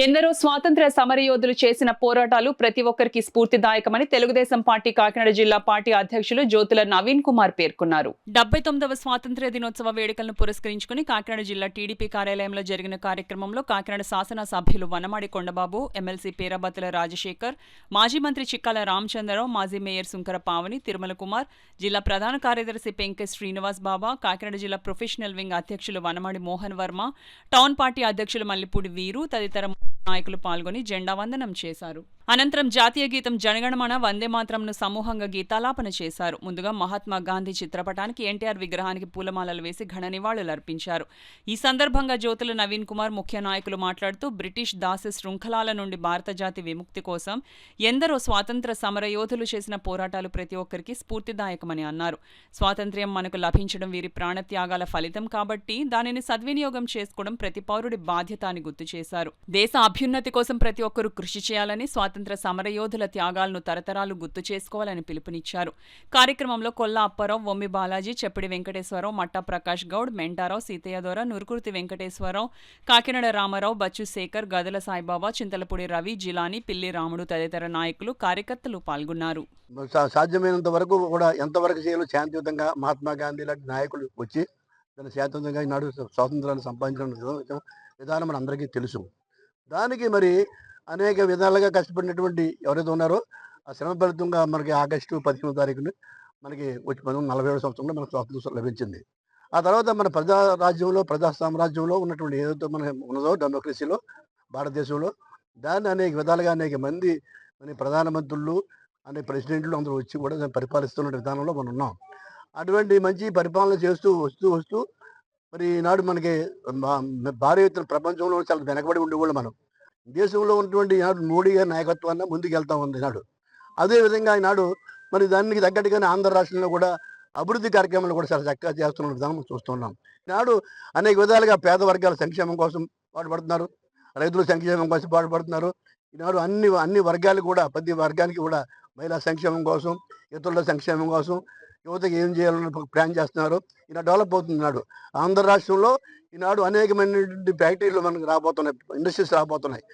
ఎందరో స్వాతంత్ర్య సమరయోధులు చేసిన పోరాటాలు ప్రతి ఒక్కరికి స్ఫూర్తిదాయకమని తెలుగుదేశం పార్టీ కాకినాడ జిల్లా పార్టీ అధ్యక్షులు జ్యోతుల నవీన్ కుమార్ పేర్కొన్నారు. 79వ స్వాతంత్ర్య దినోత్సవ వేడుకలను పురస్కరించుకుని కాకినాడ జిల్లా టీడీపీ కార్యాలయంలో జరిగిన కార్యక్రమంలో కాకినాడ శాసన సభ్యులు వనమాడి కొండబాబు, ఎమ్మెల్సీ పేరాబత్తుల రాజశేఖర్, మాజీ మంత్రి చిక్కాల రామచంద్రరావు, మాజీ మేయర్ సుంకర పావని, తిరుమల కుమార్, జిల్లా ప్రధాన కార్యదర్శి పెంకె శ్రీనివాస్ బాబా, కాకినాడ జిల్లా ప్రొఫెషనల్ వింగ్ అధ్యక్షులు వనమాడి మోహన్ వర్మ, టౌన్ పార్టీ అధ్యక్షులు మల్లిపూడి వీరు తదితర నాయకులు పాల్గొని జెండా వందనం చేశారు. అనంతరం జాతీయ గీతం జనగణమన వందే మాతరంను సమూహంగా గీతాలాపన చేశారు. ముందుగా మహాత్మా గాంధీ చిత్రపటానికి ఎన్టీఆర్ విగ్రహానికి పూలమాలలు వేసి ఘన నివాళులర్పించారు. ఈ సందర్భంగా జ్యోతుల నవీన్ కుమార్ ముఖ్య నాయకులు మాట్లాడుతూ బ్రిటిష్ దాస శృంఖలాల నుండి భారత జాతి విముక్తి కోసం ఎందరో స్వాతంత్ర సమరయోధులు చేసిన పోరాటాలు ప్రతి ఒక్కరికి స్ఫూర్తిదాయకమని అన్నారు. స్వాతంత్ర్యం మనకు లభించడం వీరి ప్రాణత్యాగాల ఫలితం కాబట్టి దానిని సద్వినియోగం చేసుకోవడం ప్రతి పౌరుడి బాధ్యత అని గుర్తు చేశారు. దేశ అభ్యున్నతి కోసం ప్రతి ఒక్కరూ కృషి చేయాలని, స్వాతంత్ర సమరయోధుల త్యాగాలను తరతరాలు గుర్తు చేసుకోవాలని పిలుపునిచ్చారు. కార్యక్రమంలో కొల్లా అప్పారావు, వొమ్మి బాలాజీ, చెప్పిడి వెంకటేశ్వరరావు, మట్టా ప్రకాష్ గౌడ్, మెంటారావు, సీతయ్య దొర, నురుకుర్తి వెంకటేశ్వరరావు, కాకినాడ రామారావు, బచ్చు శేఖర్, గదల సాయిబాబా, చింతలపూడి రవి, జిలాని, పిల్లి రాముడు తదితర నాయకులు, కార్యకర్తలు పాల్గొన్నారు. సాధ్యమైనంత వరకు కూడా ఎంతవరకు చేయాలో శాంతియుతంగా మహాత్మా గాంధీ లాంటి నాయకులు వచ్చి దాన్ని శాంతియుతంగా ఈనాడు స్వాతంత్రాన్ని సంపాదించడం విధానం మన అందరికీ తెలుసు. దానికి మరి అనేక విధాలుగా కష్టపడినటువంటి ఎవరైతే ఉన్నారో ఆ శ్రమ ఫలితంగా మనకి ఆగస్టు 15వ తారీఖున మనకి వచ్చి 1947 సంవత్సరంలో మనకు స్వాతంత్రం లభించింది. ఆ తర్వాత మన ప్రజా రాజ్యంలో, ప్రజా సామ్రాజ్యంలో ఉన్నటువంటి ఏదైతే మన ఉన్నదో డెమోక్రసీలో భారతదేశంలో దాన్ని అనేక విధాలుగా అనేక మంది మన ప్రధానమంత్రులు, అనేక ప్రెసిడెంట్లు అందరూ వచ్చి కూడా దాన్ని పరిపాలిస్తున్న విధానంలో మనం ఉన్నాం. అటువంటి మంచి పరిపాలన చేస్తూ వస్తూ మరి ఈనాడు మనకి భారీ ఎత్తున ప్రపంచంలో చాలా వెనకబడి ఉండేవాళ్ళు మనం. దేశంలో ఉన్నటువంటి ఈనాడు మోడీ గారి నాయకత్వాన్ని ముందుకు వెళ్తా ఉంది ఈనాడు. అదేవిధంగా ఈనాడు మరి దానికి తగ్గట్టుగానే ఆంధ్ర రాష్ట్రంలో కూడా అభివృద్ధి కార్యక్రమాలు కూడా చాలా చక్కగా చేస్తున్న విధానం మనం చూస్తున్నాం. ఈనాడు అనేక విధాలుగా పేద వర్గాల సంక్షేమం కోసం పాటుపడుతున్నారు, రైతుల సంక్షేమం కోసం పాటుపడుతున్నారు. ఈనాడు అన్ని వర్గాలు కూడా ప్రతి వర్గానికి కూడా మహిళా సంక్షేమం కోసం, ఇతరుల సంక్షేమం కోసం, యువతకి ఏం చేయాలని ప్లాన్ చేస్తున్నారు. ఈనాడు డెవలప్ అవుతుంది. ఈనాడు ఆంధ్ర రాష్ట్రంలో ఈనాడు అనేకమైనటువంటి ఫ్యాక్టరీలు మనకు రాబోతున్నాయి, ఇండస్ట్రీస్ రాబోతున్నాయి.